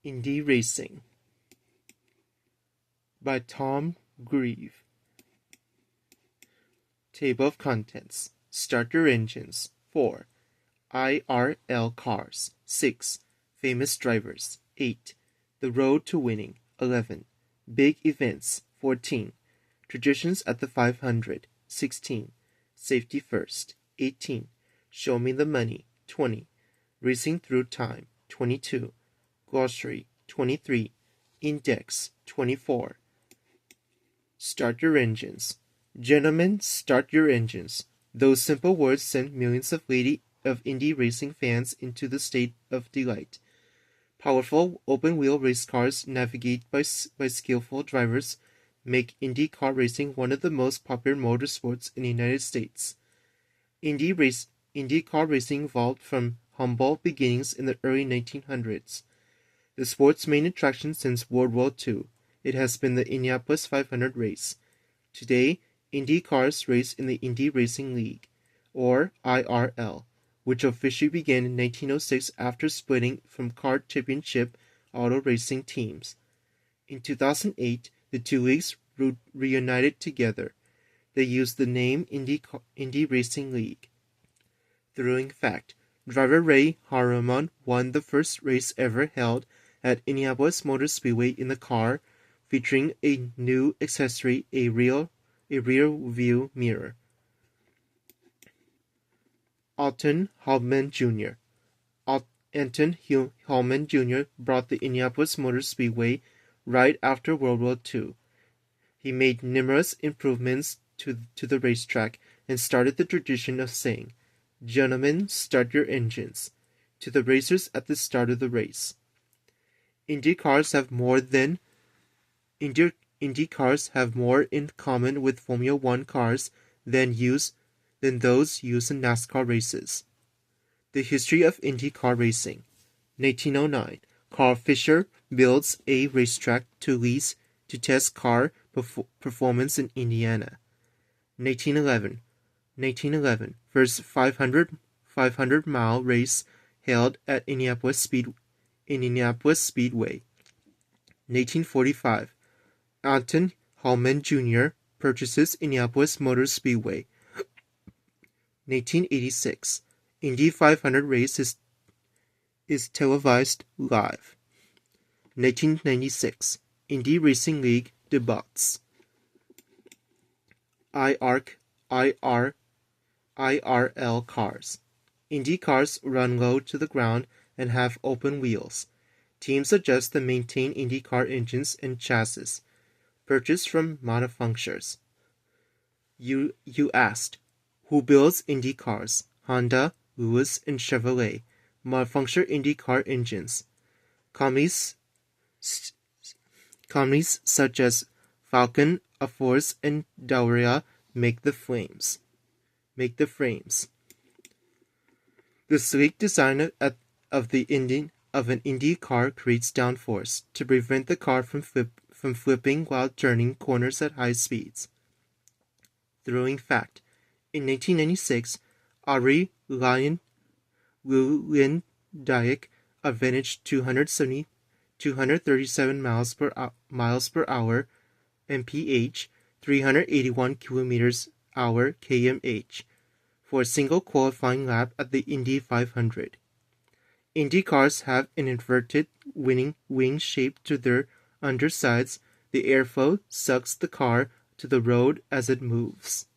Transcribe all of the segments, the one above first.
Indy Racing by Tom Grieve. Table of Contents. Starter Engines 4. IRL Cars 6. Famous Drivers 8. The Road to Winning 11. Big Events 14. Traditions at the 500 16. Safety First 18. Show Me the Money 20. Racing Through Time 22. Glossary 23. Index 24. Start your engines. Gentlemen, start your engines. Those simple words sent millions of Indy racing fans into the state of delight. Powerful open-wheel race cars navigated by skillful drivers make Indy car racing one of the most popular motorsports in the United States. Indy car racing evolved from humble beginnings in the early 1900s. The sport's main attraction since World War II, it has been the Indianapolis 500 race. Today, Indy cars race in the Indy Racing League, or IRL, which officially began in 1906 after splitting from Kart Championship auto racing teams. In 2008, the two leagues reunited together. They used the name Indy Racing League. Thrilling fact: driver Ray Harriman won the first race ever held at Indianapolis Motor Speedway in the car, featuring a new accessory, a rear view mirror. Alton Hallman Jr. Anton Hallman Jr. brought the Indianapolis Motor Speedway right after World War II. He made numerous improvements to the racetrack and started the tradition of saying, "Gentlemen, start your engines," to the racers at the start of the race. Indy cars have more in common with Formula One cars than those used in NASCAR races. The history of Indy car racing. 1909, Carl Fisher builds a racetrack to lease to test car performance in Indiana. 1911, first 500-mile race held at Indianapolis Speedway. 1945, Anton Hallman Jr. purchases Indianapolis Motor Speedway. 1986, Indy 500 race is televised live. 1996, Indy Racing League debuts. IRL cars. Indy cars run low to the ground and have open wheels. Teams adjust and maintain Indy car engines and chassis, purchased from manufacturers. You asked, who builds Indy cars? Honda, Lewis, and Chevrolet manufacture Indy car engines. Companies such as Falcon, Force, and Dauria make the frames. The sleek design of an Indy car creates downforce to prevent the car from flipping while turning corners at high speeds. Thrilling fact: in 1996, Arie Luyendyk averaged 237 miles per hour mph, 381 kilometers hour kmh, for a single qualifying lap at the Indy 500. Indy cars have an inverted wing shape to their undersides. The airflow sucks the car to the road as it moves.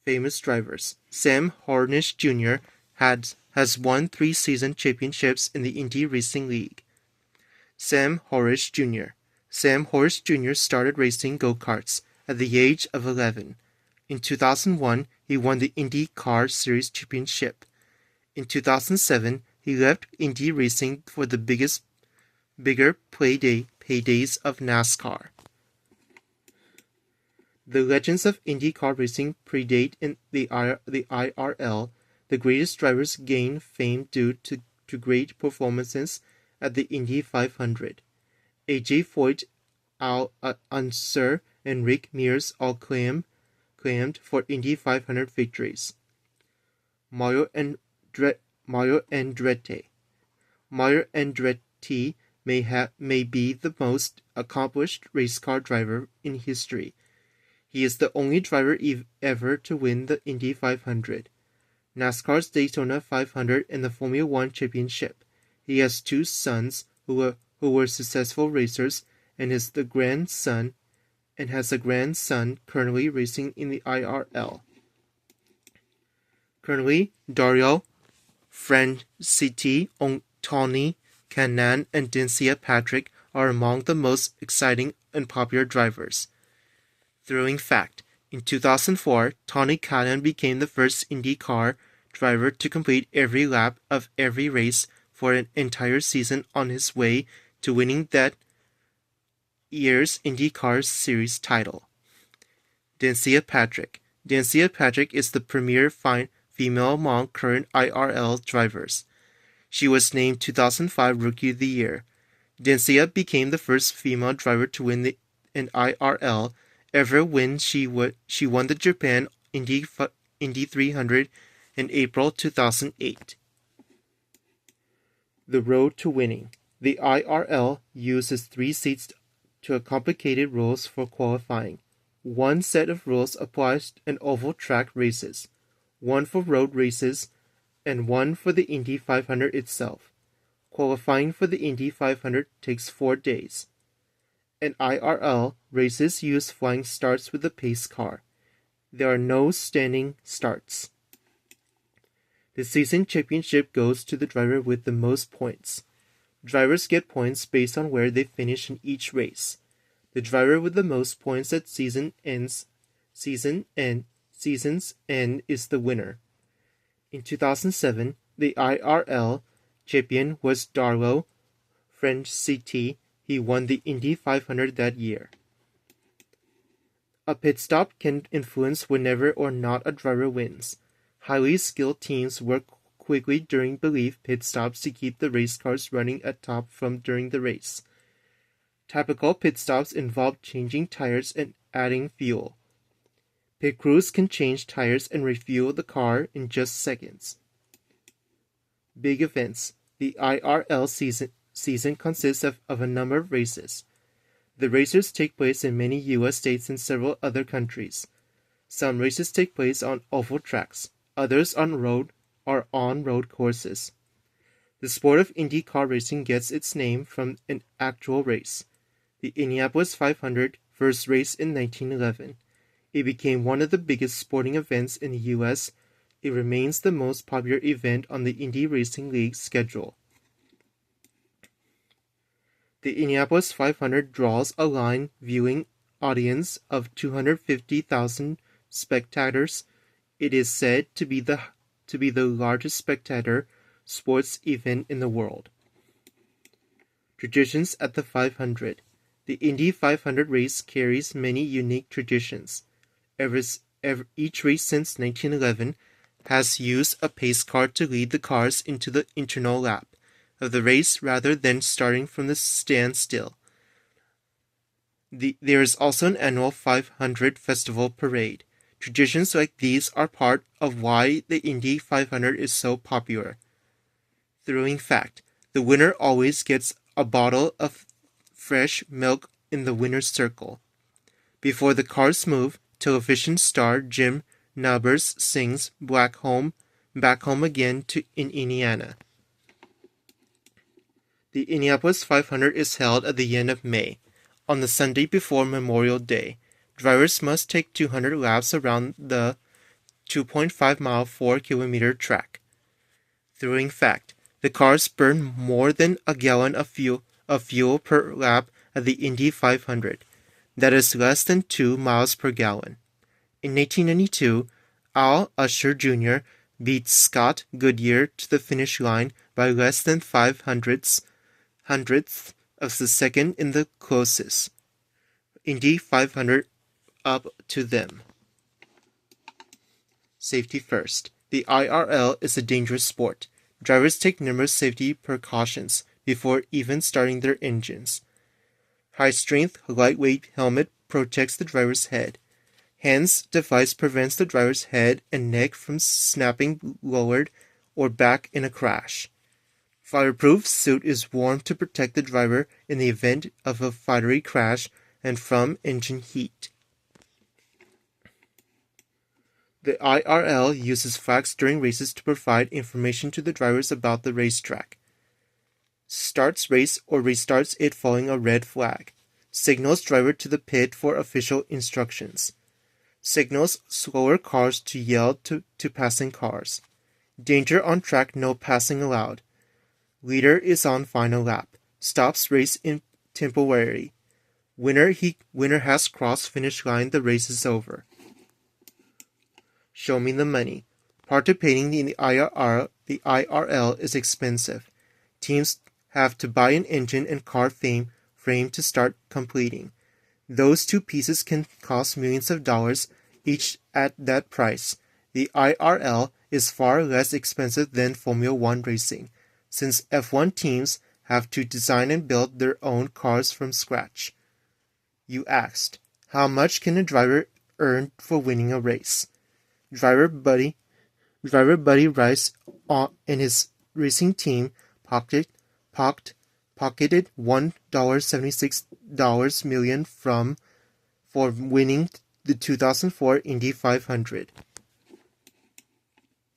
Famous drivers. Sam Hornish Jr. has won 3 season championships in the Indy Racing League. Sam Hornish Jr. Sam Hornish Jr. started racing go-karts at the age of 11. In 2001, he won the Indy Car Series Championship. In 2007, he left Indy Racing for the bigger paydays of NASCAR. The legends of Indy car racing predate in the IRL. The greatest drivers gain fame due to great performances at the Indy 500. A.J. Foyt, Al Unser, and Rick Mears all claimed for Indy 500 victories. Mario Andretti. Mario Andretti may be the most accomplished race car driver in history. He is the only driver ever to win the Indy 500, NASCAR's Daytona 500, and the Formula One Championship. He has two sons who were successful racers and has a grandson currently racing in the IRL. Currently, Dario Franchitti, Tony Kanaan, and Dancia Patrick are among the most exciting and popular drivers. Thrilling fact: in 2004, Tony Kanaan became the first IndyCar driver to complete every lap of every race for an entire season on his way to winning that year's IndyCar Series title. Dancia Patrick. Dancia Patrick is the premier female among current IRL drivers. She was named 2005 Rookie of the Year. Dancia became the first female driver to win an IRL ever when she won the Japan Indy 300 in April 2008. The road to winning. The IRL uses 3 seats to complicated rules for qualifying. One set of rules applies in oval track races, one for road races, and one for the Indy 500 itself. Qualifying for the Indy 500 takes 4 days. In IRL, races use flying starts with the pace car. There are no standing starts. The season championship goes to the driver with the most points. Drivers get points based on where they finish in each race. The driver with the most points at season's end is the winner. In 2007, the IRL champion was Dario Franchitti. He won the Indy 500 that year. A pit stop can influence whenever or not a driver wins. Highly skilled teams work quickly during pit stops to keep the race cars running at top during the race. Typical pit stops involve changing tires and adding fuel. Pit crews can change tires and refuel the car in just seconds. Big events. The IRL season consists of a number of races. The races take place in many U.S. states and several other countries. Some races take place on oval tracks, others on road courses. The sport of IndyCar racing gets its name from an actual race. The Indianapolis 500 first raced in 1911. It became one of the biggest sporting events in the U.S. It remains the most popular event on the Indy Racing League schedule. The Indianapolis 500 draws a live viewing audience of 250,000 spectators. It is said to be the largest spectator sports event in the world. Traditions at the 500. The Indy 500 race carries many unique traditions. Each race since 1911 has used a pace car to lead the cars into the internal lap of the race rather than starting from the standstill. There is also an annual 500 festival parade. Traditions like these are part of why the Indy 500 is so popular. Thrilling fact: the winner always gets a bottle of fresh milk in the winner's circle. Before the cars move, television star Jim Nabors sings Back Home Again in Indiana. The Indianapolis 500 is held at the end of May. On the Sunday before Memorial Day, drivers must take 200 laps around the 2.5-mile, 4-kilometer track. Thrilling fact: the cars burn more than a gallon of fuel per lap at the Indy 500. That is less than 2 miles per gallon. In 1992, Al Usher Jr. beat Scott Goodyear to the finish line by less than 5/100th of the second in the closest Indy 500 up to them. Safety first. The IRL is a dangerous sport. Drivers take numerous safety precautions before even starting their engines. High-strength, lightweight helmet protects the driver's head. Hands device prevents the driver's head and neck from snapping lowered or back in a crash. Fireproof suit is worn to protect the driver in the event of a fiery crash and from engine heat. The IRL uses flags during races to provide information to the drivers about the racetrack. Starts race or restarts it following a red flag. Signals driver to the pit for official instructions. Signals slower cars to yell to passing cars. Danger on track, no passing allowed. Leader is on final lap. Stops race in temporary. Winner has crossed finish line, the race is over. Show me the money. Participating in the IRL is expensive. Teams have to buy an engine and car frame to start completing. Those two pieces can cost millions of dollars each at that price. The IRL is far less expensive than Formula One racing, since F1 teams have to design and build their own cars from scratch. You asked, how much can a driver earn for winning a race? Driver Buddy Rice and his racing team pocketed $1.76 million for winning the 2004 Indy 500.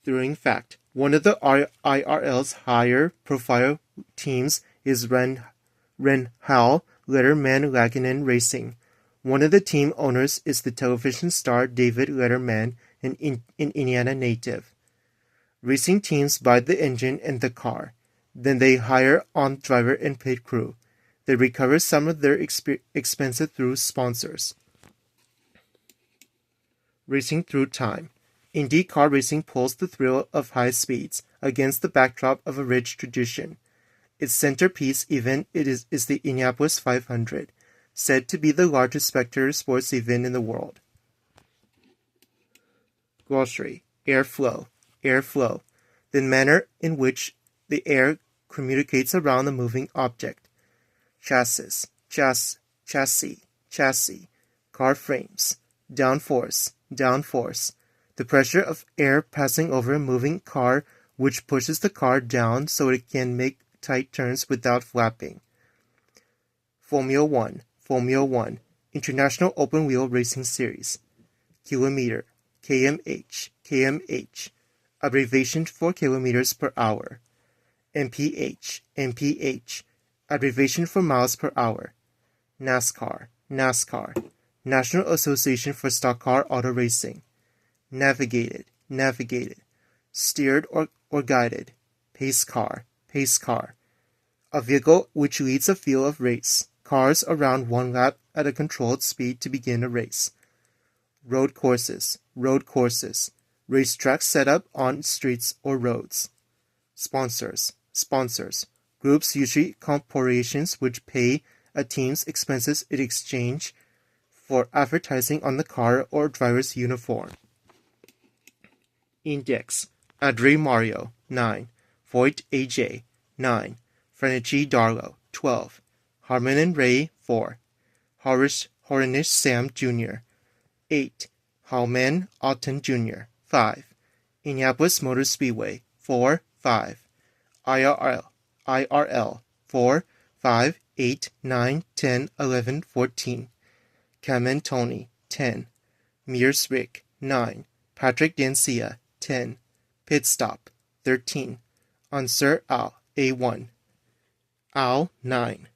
Thrilling fact: one of the IRL's higher-profile teams is Rennhall Letterman Racing. One of the team owners is the television star David Letterman, an Indiana native. Racing teams buy the engine and the car. Then they hire on driver and pit crew. They recover some of their expenses through sponsors. Racing through time. Indy car racing pulls the thrill of high speeds against the backdrop of a rich tradition. Its centerpiece event is the Indianapolis 500, said to be the largest spectator sports event in the world. Glossary. Airflow. Airflow. The manner in which the air communicates around a moving object. Chassis. Chassis. Car frames. Downforce. The pressure of air passing over a moving car which pushes the car down so it can make tight turns without flapping. Formula One. International Open Wheel Racing Series. Kilometer. kmh, abbreviation for kilometers per hour. mph, abbreviation for miles per hour. NASCAR, National Association for Stock Car Auto Racing. Navigated, steered or guided. Pace car, a vehicle which leads a field of race. Cars around one lap at a controlled speed to begin a race. Road courses, racetracks set up on streets or roads. Sponsors, groups, usually corporations, which pay a team's expenses in exchange for advertising on the car or driver's uniform. Index. Adri Mario, 9. Voigt AJ, 9. Frenici Darlo, 12. Harmon and Ray, 4. Hornish Sam Jr., 8. Howman Alton Jr., 5. Indianapolis Motor Speedway, 4, 5. IRL, 4, 5, 8, 9, 10, 11, 14. Kamen Tony, 10. Mears Rick, 9. Patrick Dancia, 10. Pit Stop, 13. Answer Al, A1. Al, 9.